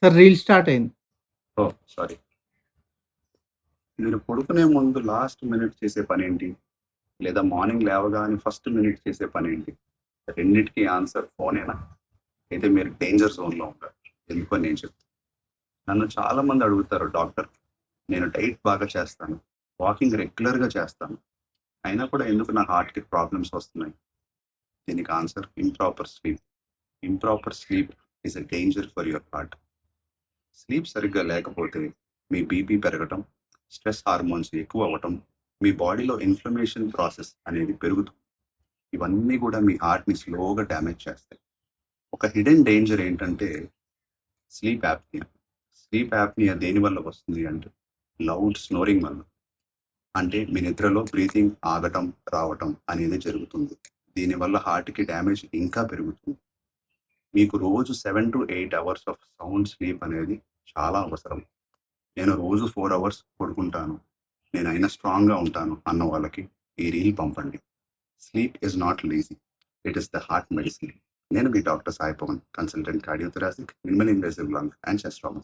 Sir reel start అయింది. ఓహ్! Sorry. మీరు పడుకునే ముందు లాస్ట్ మినిట్ చేసే పనేంటి? లేదా మార్నింగ్ లేవగానే ఫస్ట్ మినిట్ చేసే పనేంటి? రెండిటికి ఆన్సర్ ఫోనేనా? అయితే మీరు డేంజర్ జోన్‌లో ఉంటారు. ఎందుకని నేను చెప్తాను. నన్ను చాలామంది అడుగుతారు డాక్టర్, నేను డైట్ బాగా చేస్తాను. వాకింగ్ రెగ్యులర్‌గా చేస్తాను. అయినా కూడా ఎందుకు నా హార్ట్‌కి ప్రాబ్లమ్స్ వస్తున్నాయి? దీనికి answer improper sleep. Improper sleep is a danger for your heart. Sleep సరిగ్గా లేకపోతే మీ బీపీ పెరగటం, స్ట్రెస్ హార్మోన్స్ ఎక్కువ అవ్వటం, మీ బాడీలో ఇన్ఫ్లమేషన్ ప్రాసెస్ అనేది పెరుగుతుంది. ఇవన్నీ కూడా మీ హార్ట్ని స్లోగా డ్యామేజ్ చేస్తాయి. ఒక హిడెన్ డేంజర్ ఏంటంటే స్లీప్ యాప్నియా. స్లీప్ యాప్నియా దేని వల్ల వస్తుంది అంటే లౌడ్ స్నోరింగ్ వల్ల. అంటే మీ నిద్రలో బ్రీతింగ్ ఆగటం, రావటం అనేది జరుగుతుంది. దీనివల్ల హార్ట్కి డ్యామేజ్ ఇంకా పెరుగుతుంది. మీకు రోజు 7-8 అవర్స్ ఆఫ్ సౌండ్ స్లీప్ అనేది చాలా అవసరం. నేను రోజు 4 అవర్స్ పడుకుంటాను. నేనైనా స్ట్రాంగ్‌గా ఉంటాను అన్న వాళ్ళకి ఈ రీల్ పంపండి. Sleep is not lazy. It is the heart medicine. నేను మీ doctor Sai Pavan, consultant cardiothoracic, minimal invasive lung and chest trauma.